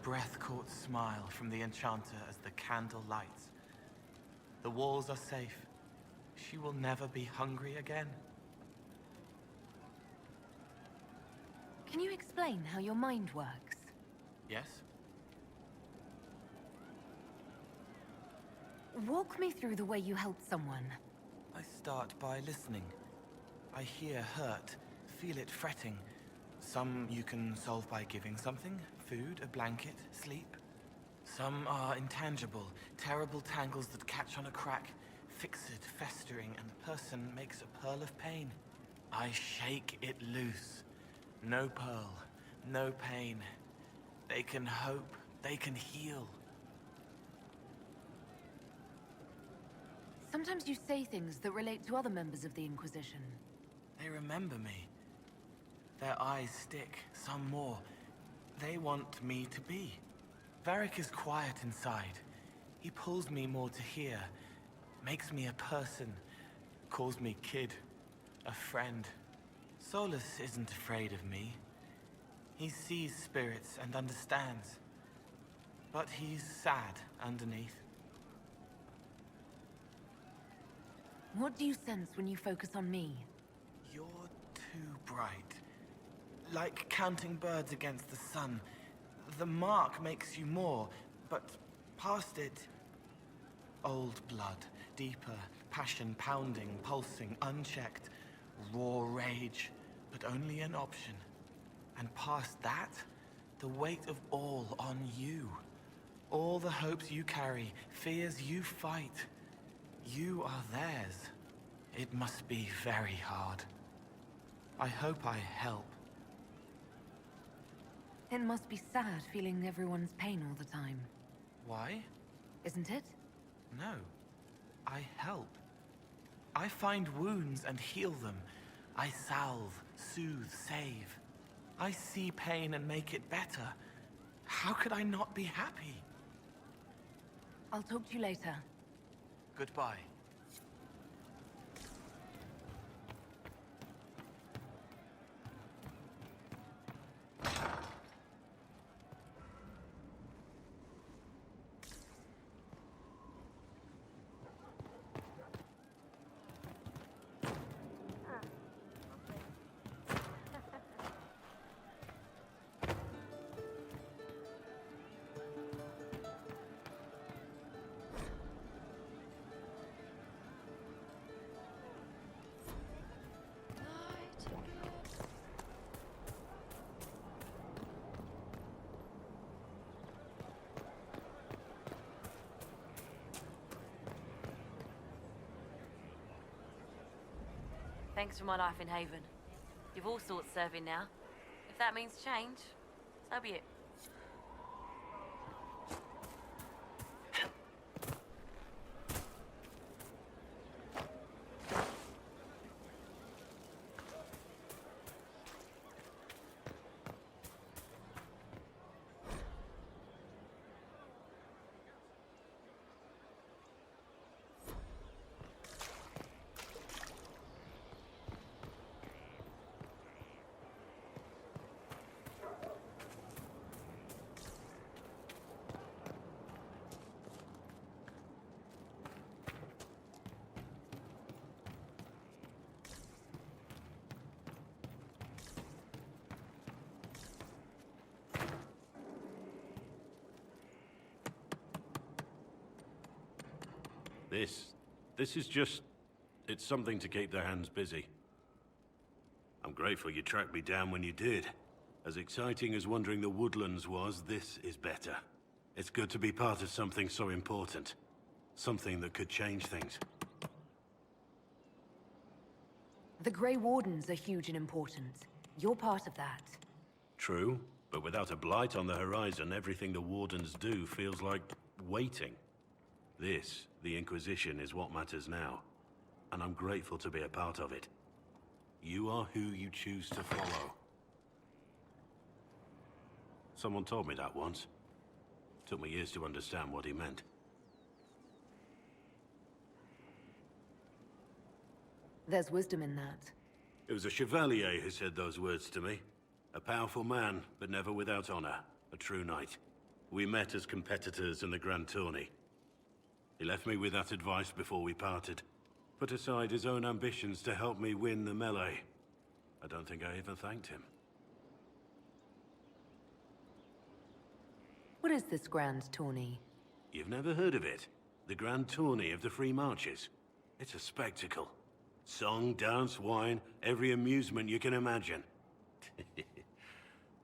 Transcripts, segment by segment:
breath-caught smile from the enchanter as the candle lights. The walls are safe. She will never be hungry again. Can you explain how your mind works? Yes? Walk me through the way you help someone. I start by listening. I hear hurt, feel it fretting. Some you can solve by giving something, food, a blanket, sleep. Some are intangible, terrible tangles that catch on a crack, fixed, festering, and the person makes a pearl of pain. I shake it loose. No pearl, no pain. They can hope, they can heal. Sometimes you say things that relate to other members of the Inquisition. They remember me. Their eyes stick, some more. They want me to be. Varric is quiet inside. He pulls me more to hear, makes me a person, calls me kid, a friend. Solas isn't afraid of me. He sees spirits and understands. But he's sad underneath. What do you sense when you focus on me? You're too bright. Like counting birds against the sun. The mark makes you more, but past it... Old blood, deeper, passion pounding, pulsing, unchecked. Raw rage, but only an option. And past that, the weight of all on you. All the hopes you carry, fears you fight. You are theirs. It must be very hard. I hope I help. It must be sad feeling everyone's pain all the time. Why? Isn't it? No. I help. I find wounds and heal them. I salve, soothe, save. I see pain and make it better. How could I not be happy? I'll talk to you later. Goodbye. Thanks for my life in Haven. You've all sorts serving now. If that means change, so be it. This is just... it's something to keep their hands busy. I'm grateful you tracked me down when you did. As exciting as wandering the woodlands was, this is better. It's good to be part of something so important. Something that could change things. The Grey Wardens are huge and important. You're part of that. True, but without a blight on the horizon, everything the Wardens do feels like waiting. This, the Inquisition, is what matters now, and I'm grateful to be a part of it. You are who you choose to follow. Someone told me that once. Took me years to understand what he meant. There's wisdom in that. It was a chevalier who said those words to me. A powerful man, but never without honor. A true knight. We met as competitors in the Grand Tourney. He left me with that advice before we parted. Put aside his own ambitions to help me win the melee. I don't think I even thanked him. What is this grand tourney? You've never heard of it? The Grand Tourney of the Free Marches. It's a spectacle. Song, dance, wine, every amusement you can imagine.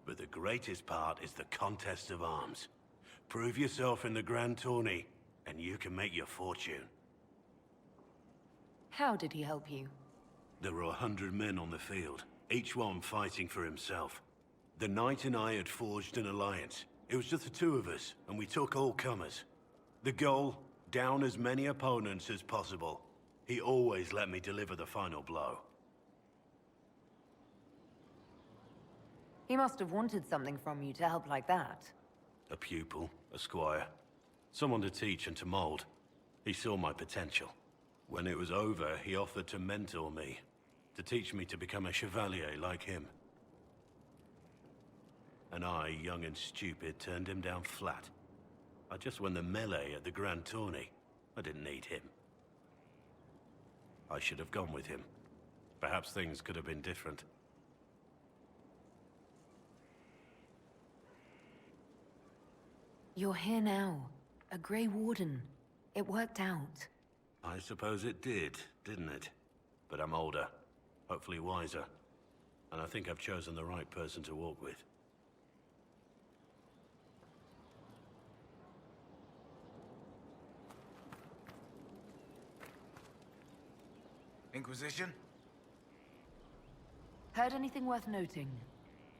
But the greatest part is the contest of arms. Prove yourself in the Grand Tourney, and you can make your fortune. How did he help you? There were 100 men on the field, each one fighting for himself. The Knight and I had forged an alliance. It was just the two of us, and we took all comers. The goal, down as many opponents as possible. He always let me deliver the final blow. He must have wanted something from you to help like that. A pupil, a squire. Someone to teach and to mold. He saw my potential. When it was over, he offered to mentor me. To teach me to become a chevalier like him. And I, young and stupid, turned him down flat. I just won the melee at the Grand Tourney. I didn't need him. I should have gone with him. Perhaps things could have been different. You're here now. A Grey Warden. It worked out. I suppose it did, didn't it? But I'm older, hopefully wiser. And I think I've chosen the right person to walk with. Inquisition? Heard anything worth noting?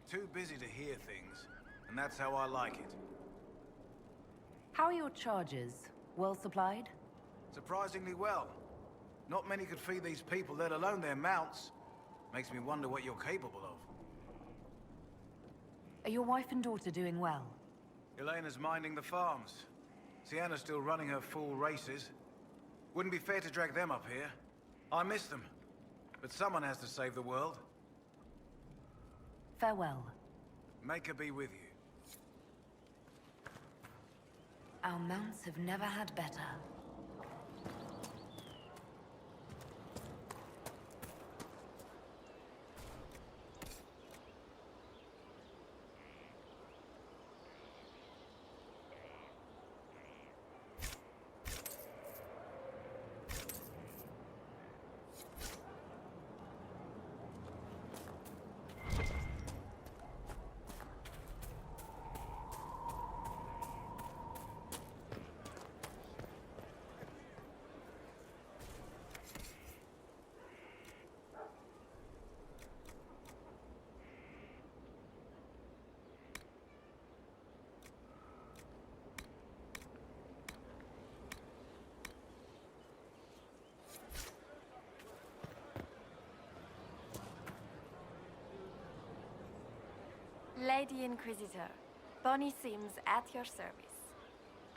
Too busy to hear things, and that's how I like it. How are your charges? Well supplied? Surprisingly well. Not many could feed these people, let alone their mounts. Makes me wonder what you're capable of. Are your wife and daughter doing well? Elena's minding the farms. Sienna's still running her full races. Wouldn't be fair to drag them up here. I miss them. But someone has to save the world. Farewell. Make her be with you. Our mounts have never had better. Lady Inquisitor, Bonnie Sims at your service.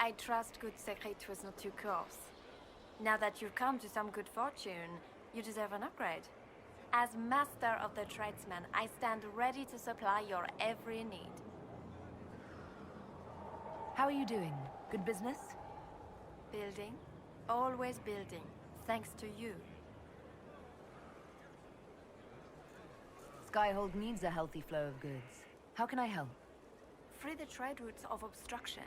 I trust good secret was not too coarse. Now that you've come to some good fortune, you deserve an upgrade. As master of the tradesman, I stand ready to supply your every need. How are you doing? Good business? Building, always building, thanks to you. Skyhold needs a healthy flow of goods. How can I help? Free the trade routes of obstruction.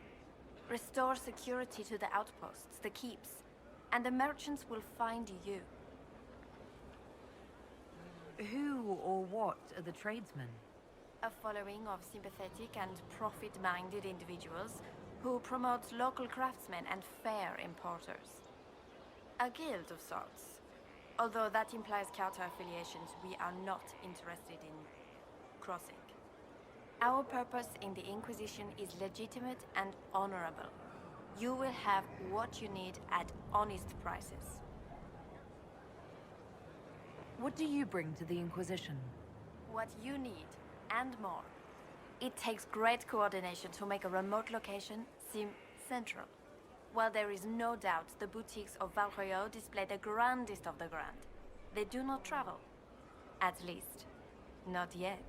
Restore security to the outposts, the keeps, and the merchants will find you. Who or what are the tradesmen? A following of sympathetic and profit-minded individuals who promote local craftsmen and fair importers. A guild of sorts. Although that implies counter-affiliations we are not interested in crossing. Our purpose in the Inquisition is legitimate and honorable. You will have what you need at honest prices. What do you bring to the Inquisition? What you need, and more. It takes great coordination to make a remote location seem central. While there is no doubt the boutiques of Valroyo display the grandest of the grand, they do not travel. At least, not yet.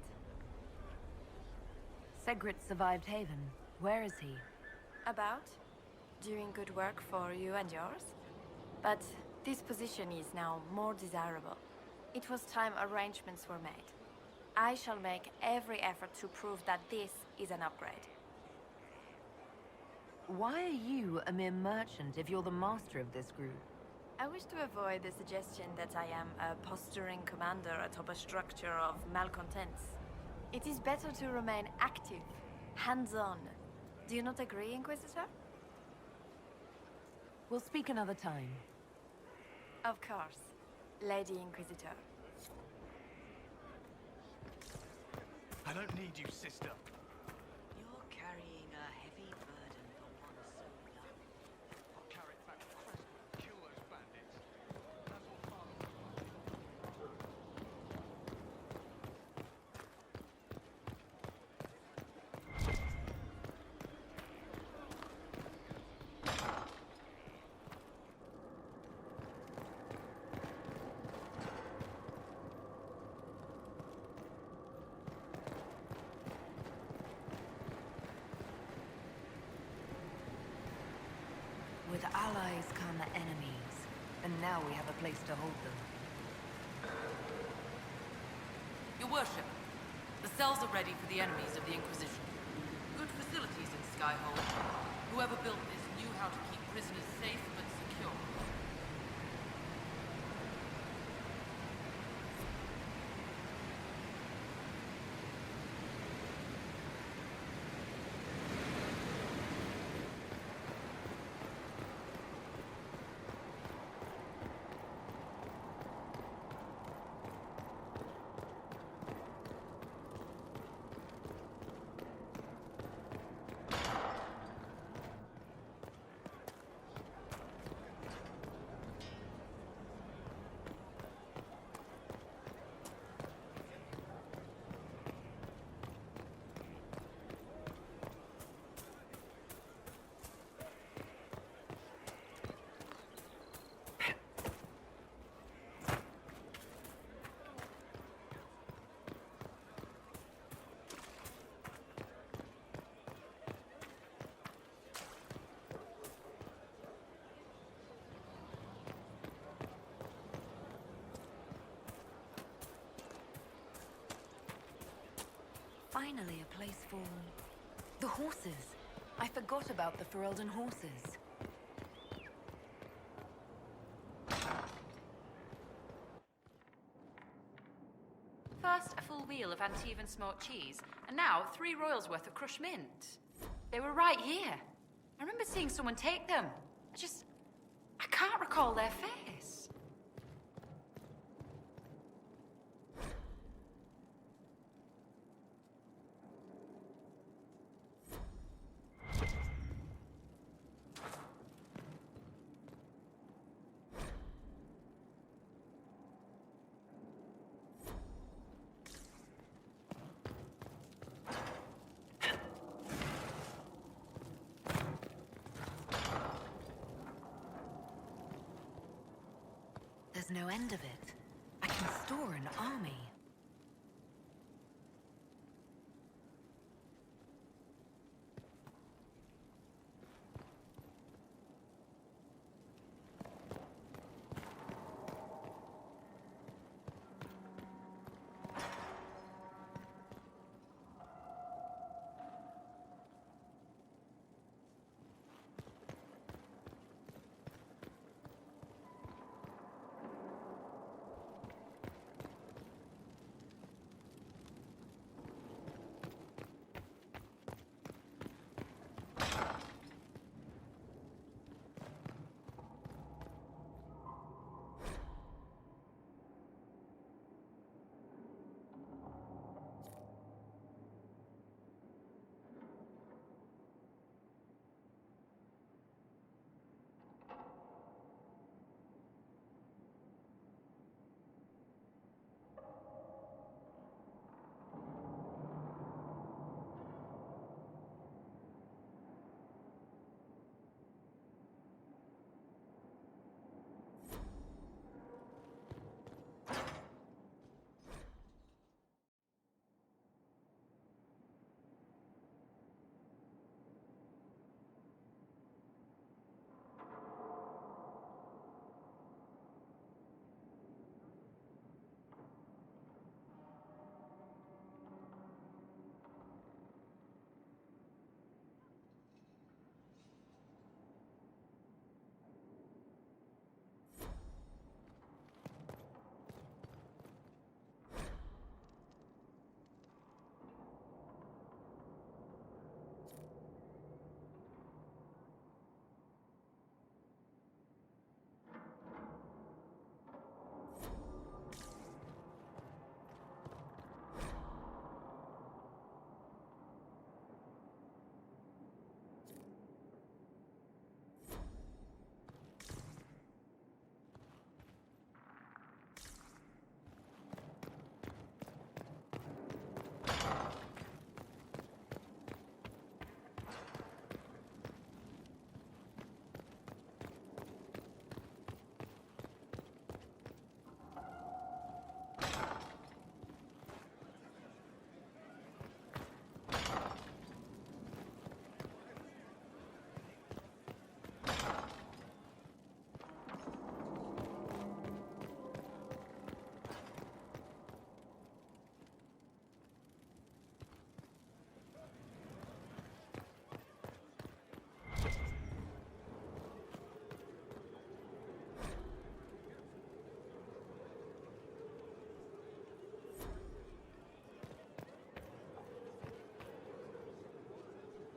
Segrit survived Haven. Where is he? About? Doing good work for you and yours? But this position is now more desirable. It was time arrangements were made. I shall make every effort to prove that this is an upgrade. Why are you a mere merchant if you're the master of this group? I wish to avoid the suggestion that I am a posturing commander atop a structure of malcontents. It is better to remain active, hands-on. Do you not agree, Inquisitor? We'll speak another time. Of course, Lady Inquisitor. I don't need you, sister. You're carrying a heavy burden for one so young. I'll carry it back to Crest and kill those bandits. That's what Father... With allies come enemies, and now we have a place to hold them. Your worship, the cells are ready for the enemies of the Inquisition. Good facilities in Skyhold. Whoever built this knew how to keep prisoners safe but secure. Finally, a place for... the horses. I forgot about the Ferelden horses. First, a full wheel of Antivan smoked cheese, and now 3 royals worth of crushed mint. They were right here. I remember seeing someone take them. I can't recall their face. There's no end of it. I can store an army.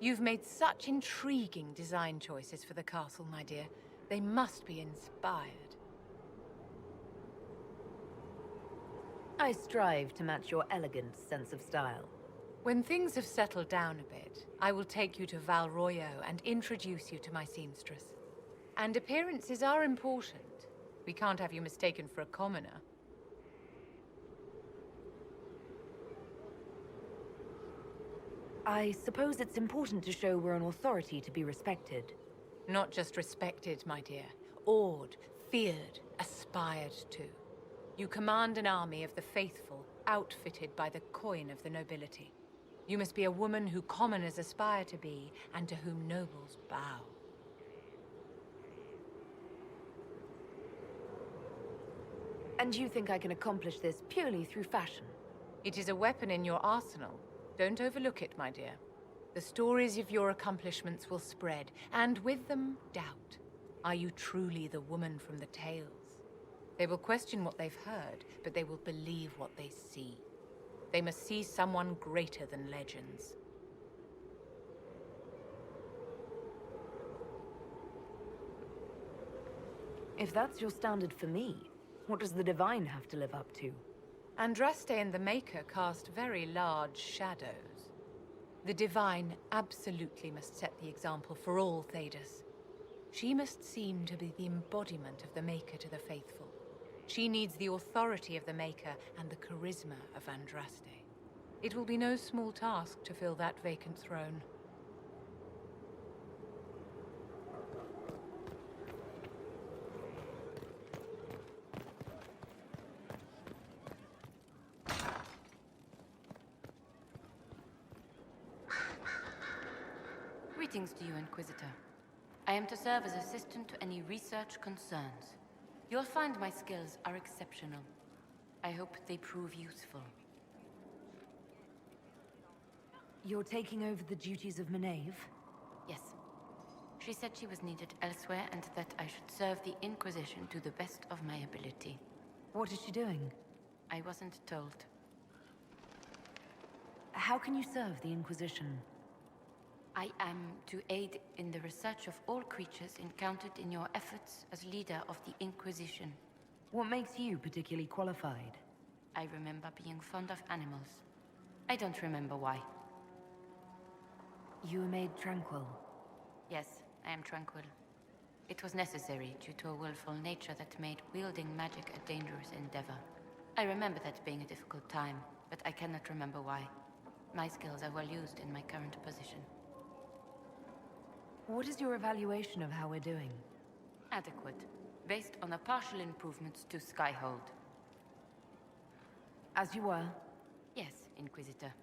You've made such intriguing design choices for the castle, my dear. They must be inspired. I strive to match your elegant sense of style. When things have settled down a bit, I will take you to Valroyo and introduce you to my seamstress. And appearances are important. We can't have you mistaken for a commoner. I suppose it's important to show we're an authority to be respected. Not just respected, my dear. Awed, feared, aspired to. You command an army of the faithful, outfitted by the coin of the nobility. You must be a woman who commoners aspire to be, and to whom nobles bow. And you think I can accomplish this purely through fashion? It is a weapon in your arsenal. Don't overlook it, my dear. The stories of your accomplishments will spread, and with them, doubt. Are you truly the woman from the tales? They will question what they've heard, but they will believe what they see. They must see someone greater than legends. If that's your standard for me, what does the Divine have to live up to? Andraste and the Maker cast very large shadows. The Divine absolutely must set the example for all Thedas. She must seem to be the embodiment of the Maker to the faithful. She needs the authority of the Maker and the charisma of Andraste. It will be no small task to fill that vacant throne. Greetings to you, Inquisitor. I am to serve as assistant to any research concerns. You'll find my skills are exceptional. I hope they prove useful. You're taking over the duties of Maeve? Yes. She said she was needed elsewhere and that I should serve the Inquisition to the best of my ability. What is she doing? I wasn't told. How can you serve the Inquisition? I am to aid in the research of all creatures encountered in your efforts as leader of the Inquisition. What makes you particularly qualified? I remember being fond of animals. I don't remember why. You were made Tranquil. Yes, I am Tranquil. It was necessary due to a willful nature that made wielding magic a dangerous endeavor. I remember that being a difficult time, but I cannot remember why. My skills are well used in my current position. What is your evaluation of how we're doing? Adequate, based on the partial improvements to Skyhold. As you were? Yes, Inquisitor.